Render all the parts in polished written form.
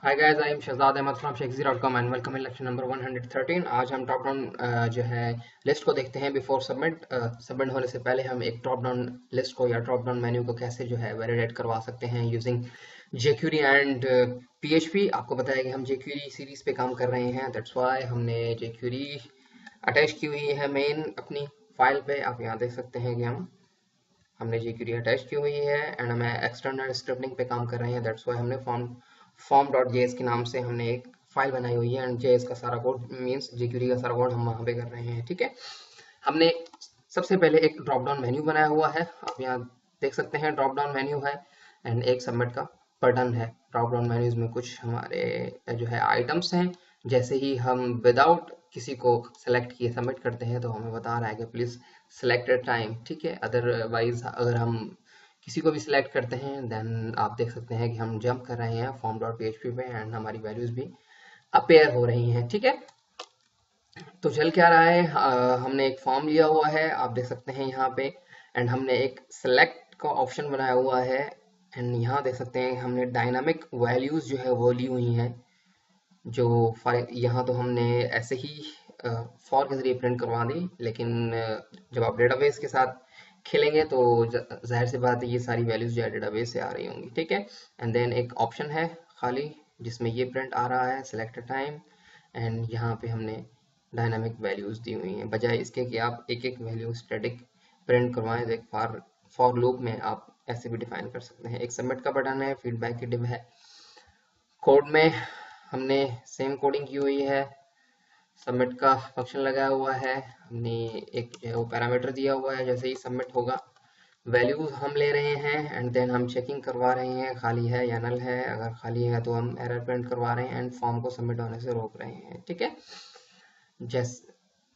Hi guys, I am Shahzad Ahmad from shakespeare.com and welcome in lecture number 113। आज हम top down जो है list को देखते हैं। बिफोर सबमिट होने से पहले हम एक टॉप डाउन लिस्ट को या टॉप डाउन मेन्यू को कैसे जो है वैलिडेट करवा सकते हैं यूजिंग jQuery एंड PHP। आपको बताया कि हम jQuery सीरीज पे काम कर रहे हैं, दैट्स व्हाई हमने jQuery अटैच की हुई है मेन अपनी फाइल पे। आप यहाँ देख सकते हैं कि हमने jQuery अटैच की हुई है एंड हमें एक्सटर्नल स्क्रिप्टिंग पे काम कर रहे हैं, दैट्स वाई हमने form.js के नाम से हमने एक फाइल बनाई हुई है एंड JS का सारा कोड मींस jQuery का सारा कोड हम वहाँ पे कर रहे हैं। ठीक है, हमने सबसे पहले एक ड्रॉप डाउन मेन्यू बनाया हुआ है। आप यहाँ देख सकते हैं ड्रॉप डाउन मेन्यू है एंड एक सबमिट का बटन है। ड्रॉप डाउन मेन्यूज में कुछ हमारे जो है आइटम्स हैं। जैसे ही हम विदाउट किसी को सेलेक्ट किए सबमिट करते हैं तो हमें बता रहा है कि प्लीज सेलेक्ट टाइम। ठीक है, अदरवाइज अगर हम किसी को भी सिलेक्ट करते हैं देन आप देख सकते हैं कि हम जंप कर रहे हैं form.php पे एंड हमारी वैल्यूज भी अपेयर हो रही हैं। ठीक है, तो चल क्या रहा है, हमने एक फॉर्म लिया हुआ है, आप देख सकते हैं यहाँ पे, एंड हमने एक सेलेक्ट का ऑप्शन बनाया हुआ है एंड यहाँ देख सकते हैं हमने डायनामिक वैल्यूज जो है वो ली हुई हैं। जो यहाँ तो हमने ऐसे ही फॉर के जरिए प्रिंट करवा दी, लेकिन जब आप डेटाबेस के साथ खेलेंगे तो जाहिर सी बात है ये सारी वैल्यूज जो है डेटाबेस से आ रही होंगी। ठीक है, एंड देन एक ऑप्शन है खाली जिसमें ये प्रिंट आ रहा है सेलेक्ट टाइम एंड यहाँ पे हमने डायनामिक वैल्यूज दी हुई हैं, बजाय इसके कि आप एक एक वैल्यू स्टैटिक प्रिंट करवाएं। एक फॉर लूप में आप ऐसे भी डिफाइन कर सकते हैं। एक सबमिट का बटन है, फीडबैक की डिव है। कोड में हमने सेम कोडिंग की हुई है, सबमिट का फंक्शन लगाया हुआ है, हमने एक जो है वो पैरामीटर दिया हुआ है। जैसे ही सबमिट होगा वैल्यूज हम ले रहे हैं एंड देन हम चेकिंग करवा रहे हैं खाली है या नल है। अगर खाली है तो हम एरर प्रिंट करवा रहे हैं एंड फॉर्म को सबमिट होने से रोक रहे हैं। ठीक है,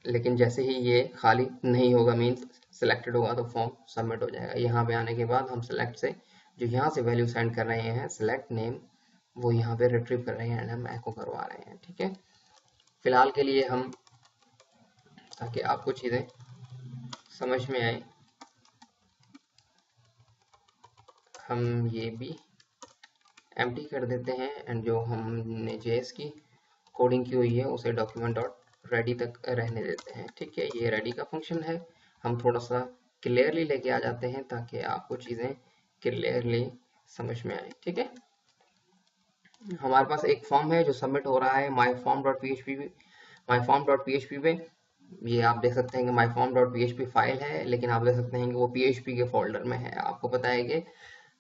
लेकिन जैसे ही ये खाली नहीं होगा मीन्स सिलेक्टेड होगा तो फॉर्म सबमिट हो जाएगा। यहाँ पे आने के बाद हम सिलेक्ट से जो यहाँ से वैल्यू सेंड कर रहे हैं सिलेक्ट नेम, वो यहाँ पे रिट्रीव कर रहे हैं एंड हम एको करवा रहे हैं। ठीक है, फिलहाल के लिए हम, ताकि आपको चीज़ें समझ में आए, हम ये भी एम्प्टी कर देते हैं एंड जो हमने जेएस की कोडिंग की हुई है उसे डॉक्यूमेंट डॉट रेडी तक रहने देते हैं। ठीक है, ये रेडी का फंक्शन है। हम थोड़ा सा क्लियरली लेके आ जाते हैं ताकि आपको चीज़ें क्लियरली समझ में आए। ठीक है, हमारे पास एक फॉर्म है जो सबमिट हो रहा है माई फॉर्म.php पे। ये आप देख सकते हैं कि myform.php फाइल है, लेकिन आप देख सकते हैं कि वो PHP के फोल्डर में है। आपको पता है कि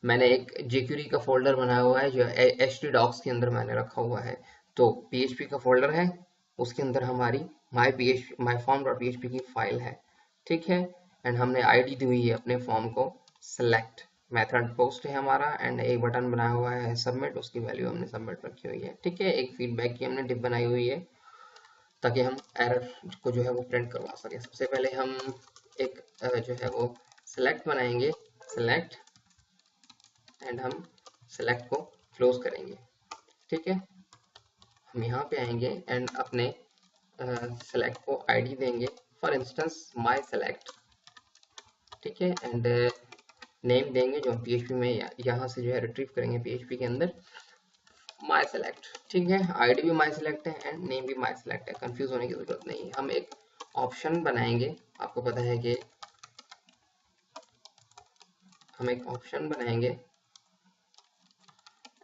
मैंने एक jQuery का फोल्डर बनाया हुआ है जो htdocs के अंदर मैंने रखा हुआ है। तो PHP का फोल्डर है, उसके अंदर हमारी myform.php की फाइल है। ठीक है, एंड हमने आईडी दी हुई है अपने फॉर्म को सेलेक्ट, मेथड पोस्ट है हमारा एंड एक बटन बनाया हुआ है सबमिट, उसकी वैल्यू हमने सबमिट रखी हुई है। ठीक है, एक फीडबैक की हमने डिप बनाई हुई है ताकि हम एरर को जो है वो प्रिंट करवा सकें। सबसे पहले हम एक जो है वो सेलेक्ट बनाएंगे, सेलेक्ट एंड हम सेलेक्ट को क्लोज करेंगे। ठीक है, हम यहाँ पे आएंगे एंड अपने सेलेक्ट को आईडी देंगे, फॉर इंस्टेंस माई सेलेक्ट। ठीक है, एंड नेम देंगे जो हम PHP में यहाँ से जो है रिट्रीव करेंगे PHP के अंदर, माई सेलेक्ट। ठीक है, आईडी भी माई सेलेक्ट है एंड नेम भी माई सेलेक्ट है, कंफ्यूज होने की जरूरत नहीं है। हम एक ऑप्शन बनाएंगे, आपको पता है कि हम एक ऑप्शन बनाएंगे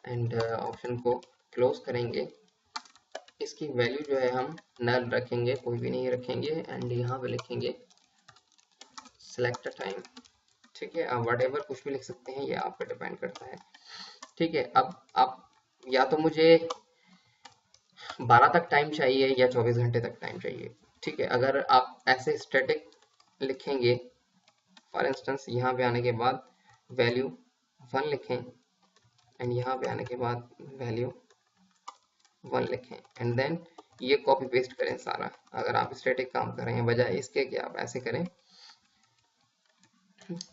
एंड ऑप्शन को क्लोज करेंगे। इसकी वैल्यू जो है हम नल रखेंगे, कोई भी नहीं रखेंगे एंड यहाँ पे लिखेंगे सेलेक्ट टाइम। ठीक है, आप वट कुछ भी लिख सकते हैं, ये आप पे डिपेंड करता है। ठीक है, अब आप या तो मुझे 12 तक टाइम चाहिए या 24 घंटे तक टाइम चाहिए। ठीक है, अगर आप ऐसे स्टैटिक लिखेंगे, फॉर इंस्टेंस यहाँ पे आने के बाद वैल्यू 1 लिखें एंड यहाँ पे आने के बाद वैल्यू 1 लिखें एंड देन ये कॉपी पेस्ट करें सारा। अगर आप स्टैटिक काम कर रहे हैं बजाय इसके कि आप ऐसे करें,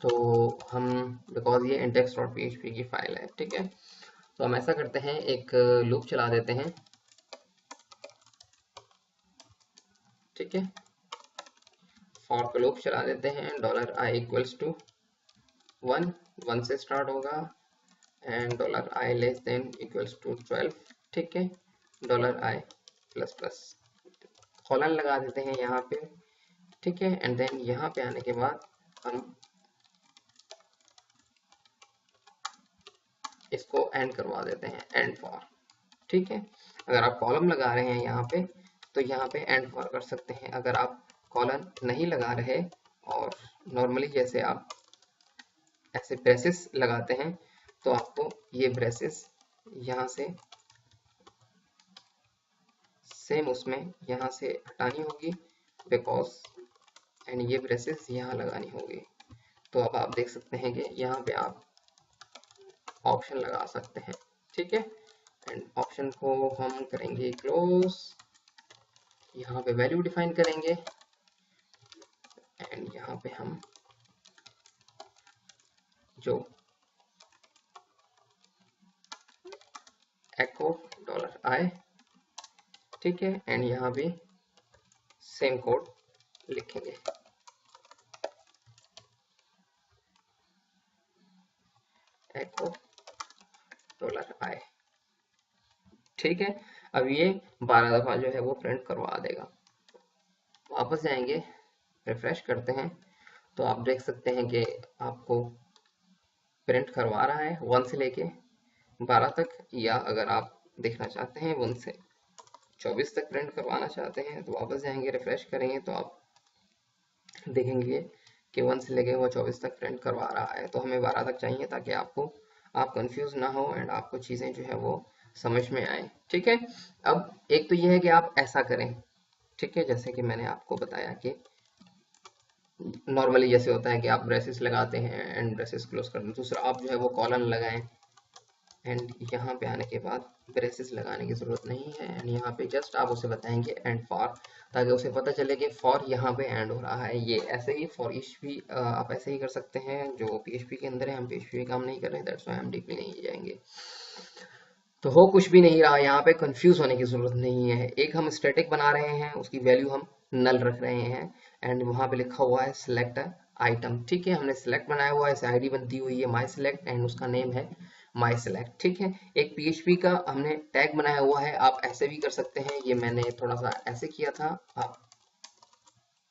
तो हम, बिकॉज ये index.php की फाइल है। ठीक है, तो हम ऐसा करते हैं, एक लूप चला देते हैं। ठीक है, फॉर का लूप चला देते हैं, $i इक्वल्स टू 1 से स्टार्ट होगा and $i less than equals to 12 ठीक है, $i प्लस प्लस कॉलन लगा देते हैं यहाँ पे, ठीक है। एंड देन यहाँ पे आने के बाद हम इसको एंड करवा देते हैं, एंड फॉर, ठीक है। अगर आप कॉलम लगा रहे हैं यहाँ पे तो यहाँ पे एंड फॉर कर सकते हैं। अगर आप कॉलन नहीं लगा रहे और नॉर्मली जैसे आप ऐसे ब्रेसेस लगाते हैं तो आपको ये ब्रेसेस यहाँ से सेम उसमें यहाँ से हटानी होगी बिकॉज, एंड ये ब्रेसेस यहाँ लगानी होगी। तो अब आप देख सकते हैं कि यहाँ पे आप ऑप्शन लगा सकते हैं, ठीक है। एंड ऑप्शन को हम करेंगे क्लोज, यहाँ पे वैल्यू डिफाइन करेंगे एंड यहाँ पे हम जो echo $i, ठीक है। एंड यहाँ भी सेम कोड लिखेंगे, echo $i, ठीक है। अब ये 12 दफा जो है वो प्रिंट करवा देगा। वापस जाएंगे, रिफ्रेश करते हैं तो आप देख सकते हैं कि आपको प्रिंट करवा रहा है 1 से लेके 12 तक, या अगर आप देखना चाहते हैं 1 से 24 तक प्रिंट करवाना चाहते हैं तो वापस जाएंगे, रिफ्रेश करेंगे तो आप देखेंगे कि 1 से लेके वो 24 तक प्रिंट करवा रहा है। तो हमें 12 तक चाहिए ताकि आप कंफ्यूज ना हो एंड आपको चीज़ें जो है वो समझ में आए, ठीक है। अब एक तो ये है कि आप ऐसा करें, ठीक है, जैसे कि मैंने आपको बताया कि नॉर्मली जैसे होता है कि आप ब्रेसेस लगाते हैं एंड ब्रेसेस क्लोज कर दें। दूसरा आप जो है वो कॉलन लगाएं एंड यहाँ पे आने के बाद ब्रेसेस लगाने की ज़रूरत नहीं है एंड यहाँ पे जस्ट आप उसे बताएंगे एंड फॉर, ताकि उसे पता चले कि फॉर यहाँ पे एंड हो रहा है। ये ऐसे ही फॉर ईच भी आप ऐसे ही कर सकते हैं जो पीएचपी के अंदर है। हम पीएचपी में काम नहीं कर रहे, दैट्स व्हाई हम डीपली नहीं जाएंगे। तो हो कुछ भी नहीं रहा, यहाँ पे कंफ्यूज होने की जरूरत नहीं है। एक हम स्टैटिक बना रहे हैं, उसकी वैल्यू हम नल रख रहे हैं एंड वहाँ पे लिखा हुआ है सिलेक्ट आइटम, ठीक है। हमने सिलेक्ट बनाया हुआ है, आईडी दी हुई है माई सिलेक्ट एंड उसका नेम है माई सिलेक्ट, ठीक है। एक पीएचपी का हमने टैग बनाया हुआ है, आप ऐसे भी कर सकते हैं, ये मैंने थोड़ा सा ऐसे किया था, आप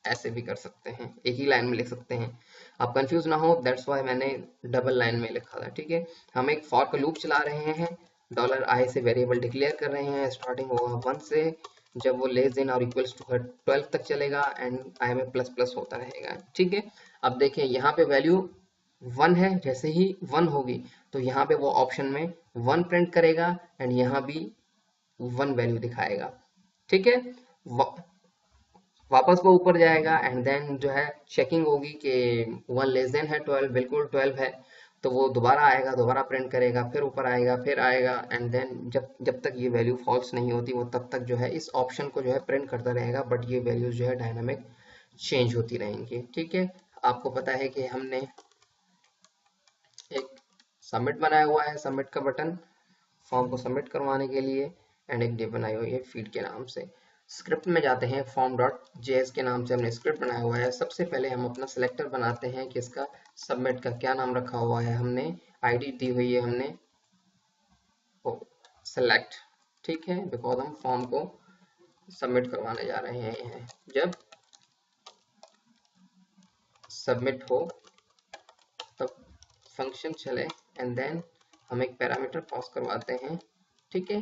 ऐसे भी कर सकते हैं, एक ही लाइन में लिख सकते हैं, आप कंफ्यूज ना हो, दैट्स वाई मैंने डबल लाइन में लिखा था, ठीक है। हम एक फॉर का लूप चला रहे हैं, $i से वेरिएबल डिक्लेयर कर रहे हैं, स्टार्टिंग होगा 1 से, जब वो लेस देन और इक्वल्स टू 12 तक चलेगा एंड आई में प्लस प्लस होता रहेगा, ठीक है। अब देखें यहाँ पे वैल्यू 1 है, जैसे ही 1 होगी तो यहाँ पे वो ऑप्शन में 1 प्रिंट करेगा एंड यहाँ भी 1 वैल्यू दिखाएगा, ठीक है। वापस वो ऊपर जाएगा एंड देन जो है चेकिंग होगी कि 1 लेस देन है 12, बिल्कुल 12 है, तो वो दोबारा आएगा, दोबारा प्रिंट करेगा, फिर ऊपर आएगा, फिर आएगा एंड देन जब तक ये वैल्यू फॉल्स नहीं होती वो तब तक जो है इस ऑप्शन को जो है प्रिंट करता रहेगा, बट ये वैल्यूज जो है डायनामिक चेंज होती रहेंगी, ठीक है। आपको पता है कि हमने एक सबमिट बनाया हुआ है, सबमिट का बटन फॉर्म को सबमिट करवाने के लिए, एंड एक डिव बनाई हुई है फीड के नाम से। स्क्रिप्ट में जाते हैं, फॉर्म डॉट जेएस के नाम से हमने स्क्रिप्ट बनाया हुआ है। सबसे पहले हम अपना सिलेक्टर बनाते हैं कि इसका सबमिट का क्या नाम रखा हुआ है, हमने आईडी दी हुई है, हमने सेलेक्ट, ठीक है, बिकॉज हम फॉर्म को सबमिट करवाने जा रहे हैं। जब सबमिट हो तब फंक्शन चले एंड देन हम एक पैरामीटर पास करवाते हैं, ठीक है।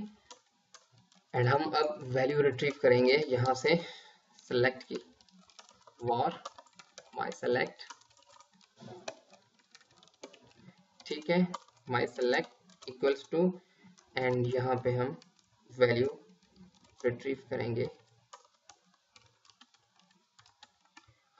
एंड हम अब वैल्यू रिट्रीव करेंगे यहाँ से सेलेक्ट की, वॉर माई सेलेक्ट, ठीक है, माई सेलेक्ट इक्वल्स टू, एंड यहाँ पे हम वैल्यू रिट्रीव करेंगे।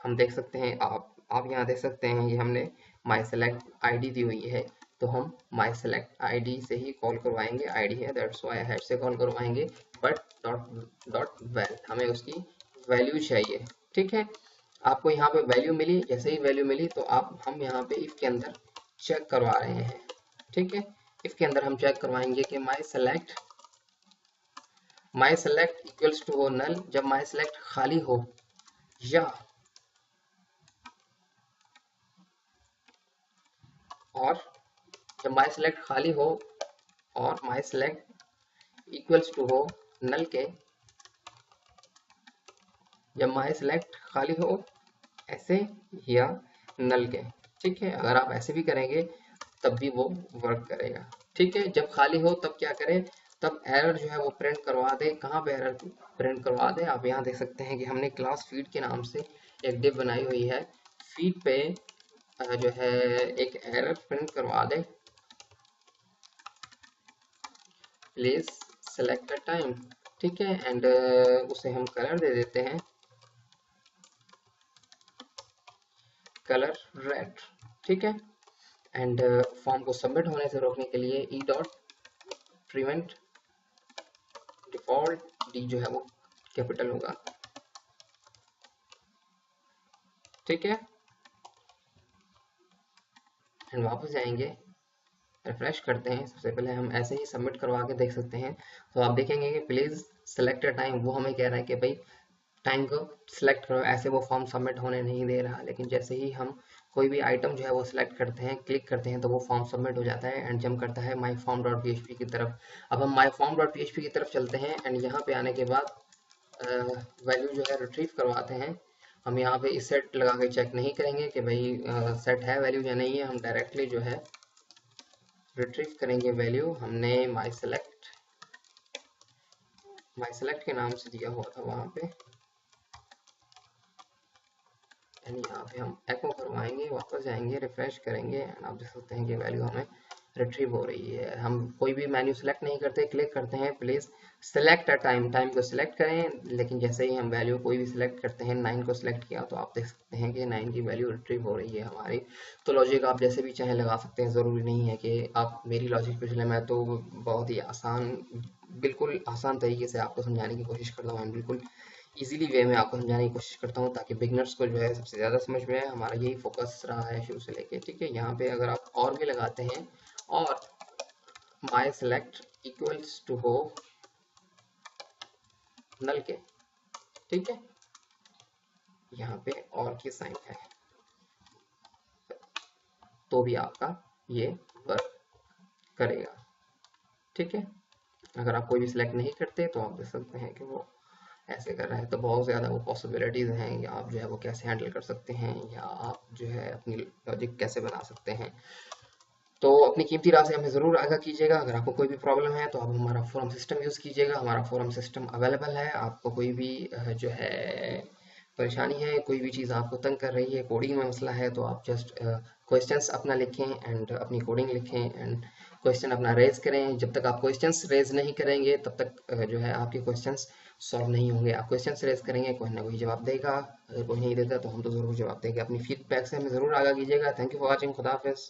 हम देख सकते हैं, आप यहाँ देख सकते हैं ये हमने माई सेलेक्ट आईडी दी हुई है, तो हम माई सेलेक्ट आईडी से ही कॉल करवाएंगे, आईडी है दैट्स व्हाई हेड से कॉल करवाएंगे, बट डॉट वैल हमें उसकी वैल्यू चाहिए, ठीक है। आपको यहाँ पे वैल्यू मिली, जैसे ही वैल्यू मिली तो हम यहाँ पे इफ के अंदर चेक करवा रहे हैं, ठीक है। इफ के अंदर हम चेक करवाएंगे कि माई सेलेक्ट इक्वल्स टू हो नल, जब माई सेलेक्ट खाली हो या और जब माई सेलेक्ट खाली हो और माई सेलेक्ट इक्वल्स टू हो नल के, जब माई सेलेक्ट खाली हो ऐसे, या नल के। ठीक है, अगर आप ऐसे भी करेंगे तब भी वो वर्क करेगा। ठीक है, जब खाली हो तब क्या करें, तब एरर जो है वो प्रिंट करवा दे। कहाँ पे एरर प्रिंट करवा दे, आप यहाँ देख सकते हैं कि हमने क्लास फीड के नाम से एक डिव बनाई हुई है। फीड पे जो है एक एरर प्रिंट करवा दे, प्लीज सेलेक्ट टाइम। ठीक है, एंड उसे हम कलर दे देते हैं, कलर रेड। ठीक है, एंड फॉर्म को सबमिट होने से रोकने के लिए E dot prevent default, D जो है वो कैपिटल होगा। ठीक है, एंड वापस जाएंगे, रिफ्रेश करते हैं। सबसे पहले हम ऐसे ही सबमिट करवा के देख सकते हैं, तो आप देखेंगे कि प्लीज सेलेक्ट टाइम, वो हमें कह रहा है कि भाई टाइम को सिलेक्ट करो, ऐसे वो फॉर्म सबमिट होने नहीं दे रहा। लेकिन जैसे ही हम कोई भी आइटम जो है वो सिलेक्ट करते हैं, क्लिक करते हैं, तो वो फॉर्म सबमिट हो जाता है एंड जंप करता है माई फॉर्म डॉट पी की तरफ। अब हम माई फॉर्म डॉट पी की तरफ चलते हैं एंड यहाँ पे आने के बाद वैल्यू जो है रिट्रीव करवाते हैं। हम यहाँ पे इस सेट लगा के चेक नहीं करेंगे कि भाई सेट है वैल्यू या नहीं है, हम डायरेक्टली जो है रिट्रीव करेंगे वैल्यू। हमने माई सेलेक्ट के नाम से दिया हुआ था वहाँ पे, एंड यहाँ पे हम एको करवाएंगे, वापस जाएंगे, रिफ्रेश करेंगे एंड आप देख सकते हैं कि वैल्यू हमें रिट्रीव हो रही है। हम कोई भी मेन्यू सेलेक्ट नहीं करते, क्लिक करते हैं please select a time, time को सिलेक्ट करें, लेकिन जैसे ही हम वैल्यू कोई भी सिलेक्ट करते हैं, 9 को सिलेक्ट किया, तो आप देख सकते हैं कि 9 की वैल्यू रिट्रीव हो रही है हमारी। तो लॉजिक आप जैसे भी चाहे लगा सकते हैं, ज़रूरी नहीं है कि आप मेरी लॉजिक पे चले। मैं तो बहुत ही आसान, बिल्कुल आसान तरीके से आपको समझाने की कोशिश करता हूँ, बिल्कुल इजीली वे में आपको समझाने की कोशिश करता हूँ ताकि बिगनर्स को जो है सबसे ज़्यादा समझ में आए। हमारा यही फोकस रहा है शुरू से लेके। ठीक है, यहाँ पे अगर आप और भी लगाते हैं, और माई सेलेक्ट इक्वल्स टू हो नल के, ठीक है, यहाँ पे और की साइन है, तो भी आपका ये वर्क करेगा। ठीक है, अगर आप कोई भी सिलेक्ट नहीं करते तो आप देख सकते हैं कि वो ऐसे कर रहा है। तो बहुत ज़्यादा वो पॉसिबिलिटीज़ हैं, या आप जो है वो कैसे हैंडल कर सकते हैं, या आप जो है अपनी लॉजिक कैसे बना सकते हैं। तो अपनी कीमती राय से हमें ज़रूर आगाह कीजिएगा। अगर आपको कोई भी प्रॉब्लम है तो आप हमारा फोरम सिस्टम यूज़ कीजिएगा, हमारा फोरम सिस्टम अवेलेबल है। आपको कोई भी जो है परेशानी है, कोई भी चीज़ आपको तंग कर रही है, कोडिंग में मसला है, तो आप जस्ट क्वेश्चंस अपना लिखें एंड अपनी कोडिंग लिखें एंड क्वेश्चन अपना रेज करें। जब तक आप क्वेश्चंस रेज नहीं करेंगे तब तक जो है आपके क्वेश्चंस सॉल्व नहीं होंगे। आप क्वेश्चंस रेज करेंगे, कोई ना कोई जवाब देगा, अगर कोई नहीं देता तो हम तो ज़रूर जवाब देंगे। अपनी फीडबैक से हमें ज़रूर आगाह कीजिएगा। थैंक यू फॉर वॉचिंग, खुदा हाफिज़।